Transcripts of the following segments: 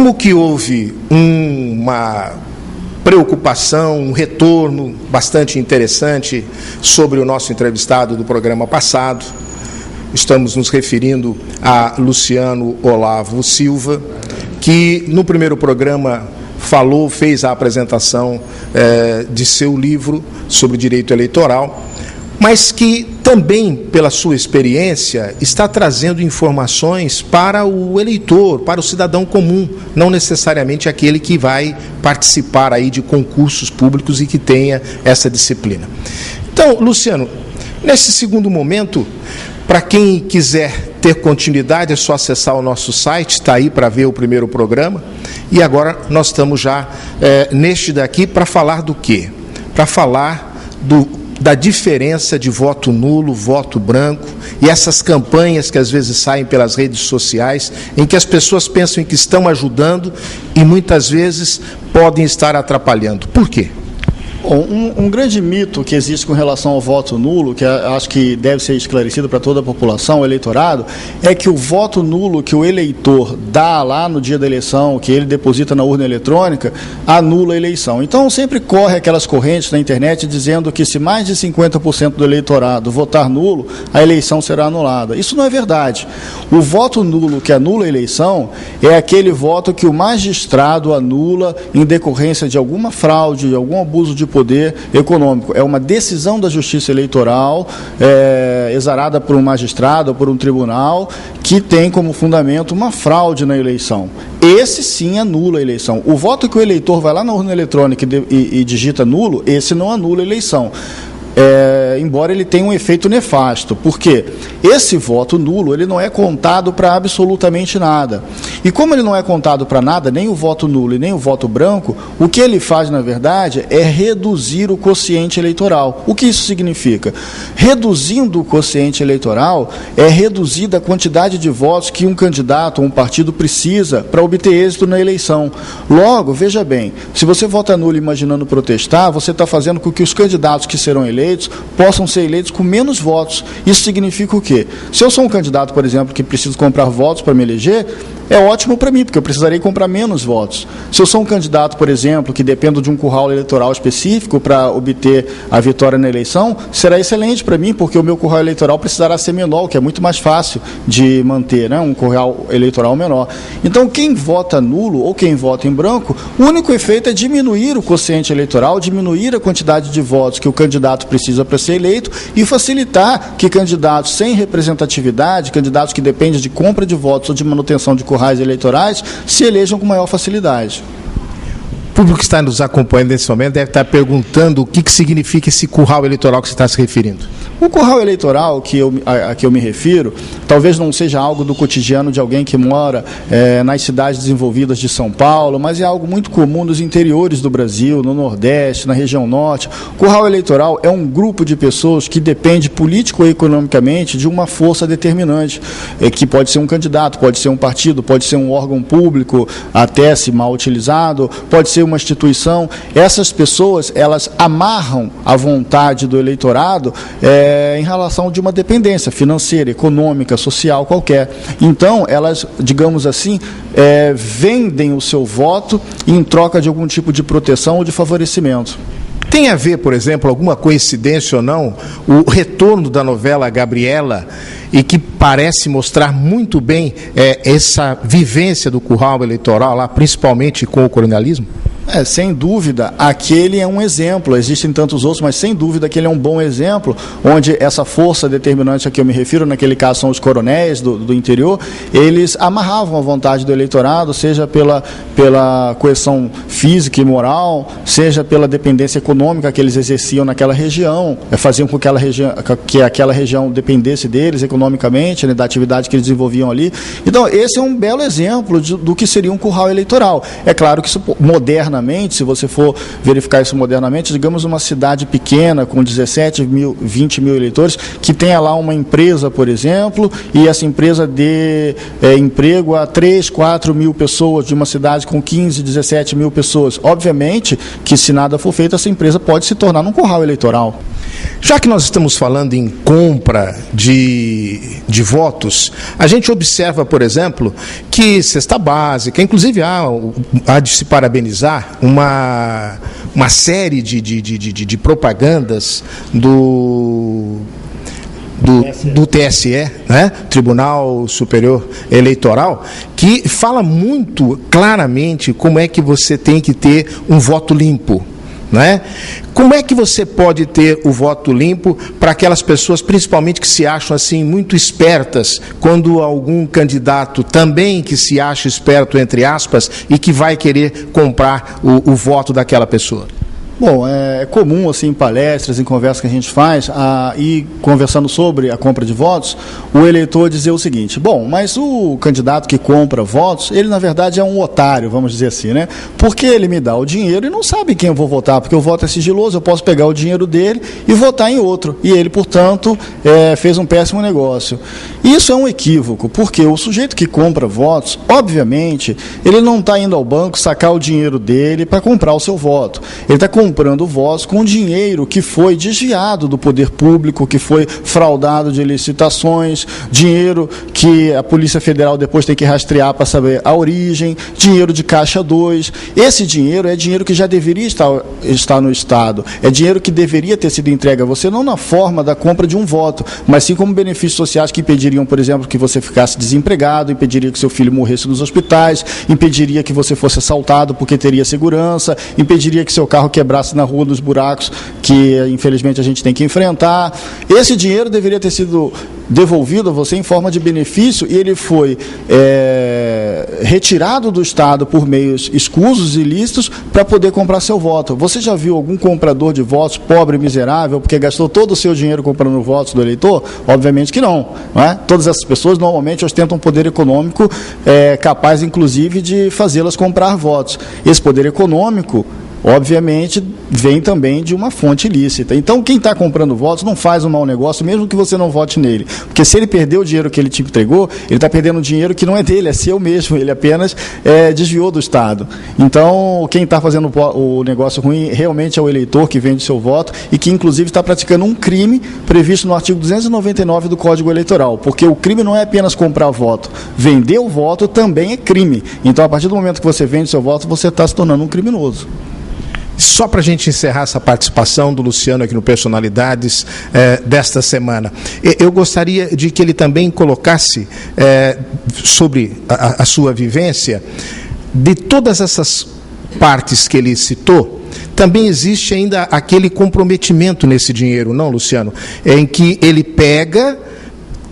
Como que houve uma preocupação, um retorno bastante interessante sobre o nosso entrevistado do programa passado, estamos nos referindo a Luciano Olavo Silva, que no primeiro programa fez a apresentação de seu livro sobre direito eleitoral, mas que também, pela sua experiência, está trazendo informações para o eleitor, para o cidadão comum, não necessariamente aquele que vai participar aí de concursos públicos e que tenha essa disciplina. Então, Luciano, nesse segundo momento, para quem quiser ter continuidade, é só acessar o nosso site, está aí para ver o primeiro programa. E agora nós estamos já neste daqui para falar do quê? Para falar da diferença de voto nulo, voto branco, e essas campanhas que às vezes saem pelas redes sociais, em que as pessoas pensam que estão ajudando e muitas vezes podem estar atrapalhando. Por quê? Bom, um grande mito que existe com relação ao voto nulo, que acho que deve ser esclarecido para toda a população, o eleitorado, é que o voto nulo que o eleitor dá lá no dia da eleição, que ele deposita na urna eletrônica, anula a eleição. Então, sempre corre aquelas correntes na internet dizendo que se mais de 50% do eleitorado votar nulo, a eleição será anulada. Isso não é verdade. O voto nulo que anula a eleição é aquele voto que o magistrado anula em decorrência de alguma fraude, de algum abuso de poder econômico. É uma decisão da Justiça Eleitoral, exarada por um magistrado ou por um tribunal, que tem como fundamento uma fraude na eleição. Esse sim anula a eleição. O voto que o eleitor vai lá na urna eletrônica e digita nulo, esse não anula a eleição. Embora ele tenha um efeito nefasto, porque esse voto nulo ele não é contado para absolutamente nada. E como ele não é contado para nada, nem o voto nulo e nem o voto branco, o que ele faz, na verdade, é reduzir o quociente eleitoral. O que isso significa? Reduzindo o quociente eleitoral, é reduzida a quantidade de votos que um candidato ou um partido precisa para obter êxito na eleição. Logo, veja bem, se você vota nulo imaginando protestar, você está fazendo com que os candidatos que serão eleitos possam ser eleitos com menos votos. Isso significa o quê? Se eu sou um candidato, por exemplo, que preciso comprar votos para me eleger, é ótimo para mim, porque eu precisarei comprar menos votos. Se eu sou um candidato, por exemplo, que dependo de um curral eleitoral específico para obter a vitória na eleição, será excelente para mim, porque o meu curral eleitoral precisará ser menor, o que é muito mais fácil de manter, né? Um curral eleitoral menor. Então, quem vota nulo ou quem vota em branco, o único efeito é diminuir o quociente eleitoral, diminuir a quantidade de votos que o candidato precisa para ser eleito e facilitar que candidatos sem representatividade, candidatos que dependem de compra de votos ou de manutenção de currais eleitorais, se elejam com maior facilidade. O público que está nos acompanhando nesse momento deve estar perguntando o que significa esse curral eleitoral que você está se referindo. O curral eleitoral a que eu me refiro, talvez não seja algo do cotidiano de alguém que mora nas cidades desenvolvidas de São Paulo, mas é algo muito comum nos interiores do Brasil, no Nordeste, na região Norte. O curral eleitoral é um grupo de pessoas que depende político e economicamente de uma força determinante, que pode ser um candidato, pode ser um partido, pode ser um órgão público, até se mal utilizado, pode ser uma instituição. Essas pessoas, elas amarram a vontade do eleitorado em relação de uma dependência financeira, econômica, social, qualquer. Então, elas, digamos assim, vendem o seu voto em troca de algum tipo de proteção ou de favorecimento. Tem a ver, por exemplo, alguma coincidência ou não, o retorno da novela Gabriela, e que parece mostrar muito bem essa vivência do curral eleitoral lá, principalmente com o coronelismo? Sem dúvida, aquele é um exemplo, existem tantos outros, mas sem dúvida aquele é um bom exemplo, onde essa força determinante a que eu me refiro, naquele caso são os coronéis do interior, eles amarravam a vontade do eleitorado, seja pela coerção física e moral, seja pela dependência econômica que eles exerciam naquela região, faziam com que aquela região dependesse deles economicamente, né, da atividade que eles desenvolviam ali. Então, esse é um belo exemplo do que seria um curral eleitoral. É claro que isso, modernamente, se você for verificar isso modernamente, digamos uma cidade pequena com 17 mil, 20 mil eleitores, que tenha lá uma empresa, por exemplo, e essa empresa dê emprego a 3, 4 mil pessoas, de uma cidade com 15, 17 mil pessoas. Obviamente que, se nada for feito, essa empresa pode se tornar um curral eleitoral. Já que nós estamos falando em compra de votos, a gente observa, por exemplo, que cesta básica, inclusive há de se parabenizar uma série de propagandas do TSE, né? Tribunal Superior Eleitoral, que fala muito claramente como é que você tem que ter um voto limpo. Né? Como é que você pode ter o voto limpo para aquelas pessoas, principalmente que se acham assim muito espertas, quando algum candidato também que se acha esperto, entre aspas, e que vai querer comprar o voto daquela pessoa? Bom, é comum, assim, em palestras, em conversas que a gente faz, e conversando sobre a compra de votos, o eleitor dizer o seguinte: bom, mas o candidato que compra votos, ele na verdade é um otário, vamos dizer assim, né? Porque ele me dá o dinheiro e não sabe quem eu vou votar, porque o voto é sigiloso, eu posso pegar o dinheiro dele e votar em outro. E ele, portanto, fez um péssimo negócio. Isso é um equívoco, porque o sujeito que compra votos, obviamente, ele não está indo ao banco sacar o dinheiro dele para comprar o seu voto. Ele está comprando votos com dinheiro que foi desviado do poder público, que foi fraudado de licitações, dinheiro que a Polícia Federal depois tem que rastrear para saber a origem, dinheiro de Caixa 2. Esse dinheiro é dinheiro que já deveria estar no Estado, é dinheiro que deveria ter sido entregue a você, não na forma da compra de um voto, mas sim como benefícios sociais que impediriam, por exemplo, que você ficasse desempregado, impediria que seu filho morresse nos hospitais, impediria que você fosse assaltado porque teria segurança, impediria que seu carro quebrasse na rua dos buracos que, infelizmente, a gente tem que enfrentar. Esse dinheiro deveria ter sido devolvido a você em forma de benefício e ele foi retirado do Estado por meios escusos e ilícitos para poder comprar seu voto. Você já viu algum comprador de votos pobre e miserável porque gastou todo o seu dinheiro comprando votos do eleitor? Obviamente que não, não é? Todas essas pessoas normalmente ostentam um poder econômico capaz, inclusive, de fazê-las comprar votos. Esse poder econômico, obviamente, vem também de uma fonte ilícita. Então, quem está comprando votos não faz um mau negócio, mesmo que você não vote nele. Porque se ele perdeu o dinheiro que ele te entregou, ele está perdendo um dinheiro que não é dele, é seu mesmo. Ele apenas desviou do Estado. Então, quem está fazendo o negócio ruim realmente é o eleitor que vende seu voto e que, inclusive, está praticando um crime previsto no artigo 299 do Código Eleitoral. Porque o crime não é apenas comprar voto. Vender o voto também é crime. Então, a partir do momento que você vende seu voto, você está se tornando um criminoso. Só para a gente encerrar essa participação do Luciano aqui no Personalidades desta semana, eu gostaria de que ele também colocasse sobre a sua vivência, de todas essas partes que ele citou, também existe ainda aquele comprometimento nesse dinheiro, não, Luciano? Em que ele pega,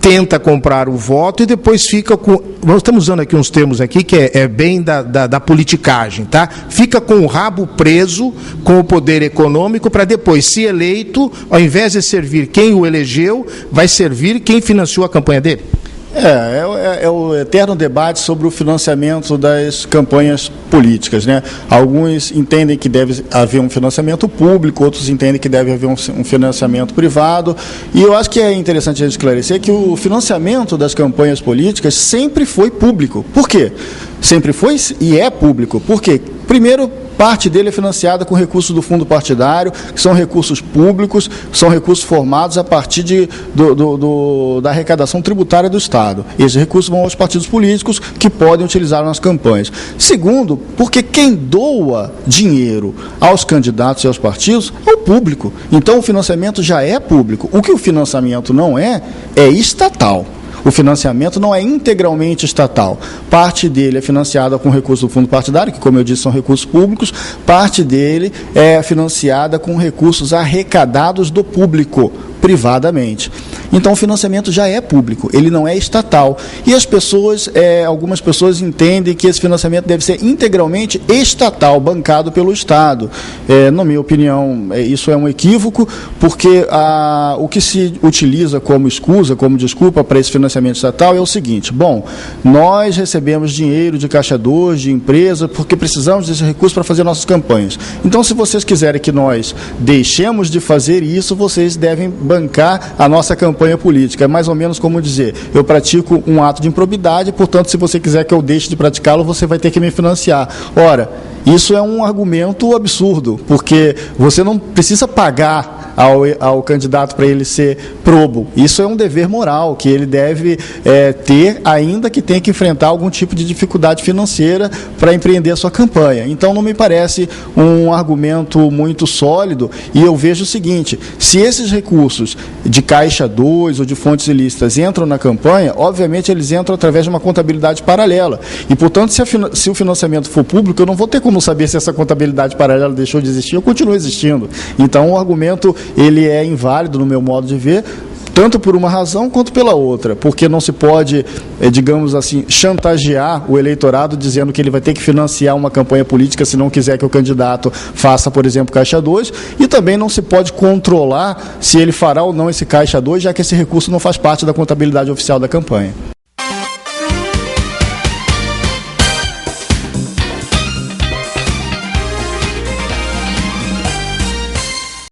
tenta comprar o voto e depois fica com... Nós estamos usando aqui uns termos aqui que é bem da politicagem, tá? Fica com o rabo preso com o poder econômico para depois, se eleito, ao invés de servir quem o elegeu, vai servir quem financiou a campanha dele. É o eterno debate sobre o financiamento das campanhas políticas, né? Alguns entendem que deve haver um financiamento público, outros entendem que deve haver um financiamento privado, e eu acho que é interessante a gente esclarecer que o financiamento das campanhas políticas sempre foi público. Por quê? Sempre foi e é público. Por quê? Primeiro, parte dele é financiada com recursos do fundo partidário, que são recursos públicos, são recursos formados a partir da arrecadação tributária do Estado. Esses recursos vão aos partidos políticos que podem utilizar nas campanhas. Segundo, porque quem doa dinheiro aos candidatos e aos partidos é o público. Então, o financiamento já é público. O que o financiamento não é estatal. O financiamento não é integralmente estatal. Parte dele é financiada com recursos do fundo partidário, que, como eu disse, são recursos públicos. Parte dele é financiada com recursos arrecadados do público, privadamente. Então, o financiamento já é público, ele não é estatal. E as pessoas, algumas pessoas entendem que esse financiamento deve ser integralmente estatal, bancado pelo Estado. Na minha opinião, isso é um equívoco, porque o que se utiliza como escusa, como desculpa para esse financiamento estatal é o seguinte: bom, nós recebemos dinheiro de Caixa 2, de empresa, porque precisamos desse recurso para fazer nossas campanhas. Então, se vocês quiserem que nós deixemos de fazer isso, vocês devem bancar a nossa campanha política. É mais ou menos como dizer: eu pratico um ato de improbidade, portanto, se você quiser que eu deixe de praticá-lo, você vai ter que me financiar. Ora, isso é um argumento absurdo, porque você não precisa pagar ao candidato para ele ser probo. Isso é um dever moral que ele deve ter, ainda que tenha que enfrentar algum tipo de dificuldade financeira para empreender a sua campanha. Então, não me parece um argumento muito sólido, e eu vejo o seguinte: se esses recursos de Caixa 2 ou de fontes ilícitas entram na campanha, obviamente eles entram através de uma contabilidade paralela. E, portanto, se o financiamento for público, eu não vou ter como saber se essa contabilidade paralela deixou de existir ou continua existindo. Então, o argumento ele é inválido, no meu modo de ver, tanto por uma razão quanto pela outra, porque não se pode, digamos assim, chantagear o eleitorado dizendo que ele vai ter que financiar uma campanha política se não quiser que o candidato faça, por exemplo, Caixa 2, e também não se pode controlar se ele fará ou não esse Caixa 2, já que esse recurso não faz parte da contabilidade oficial da campanha.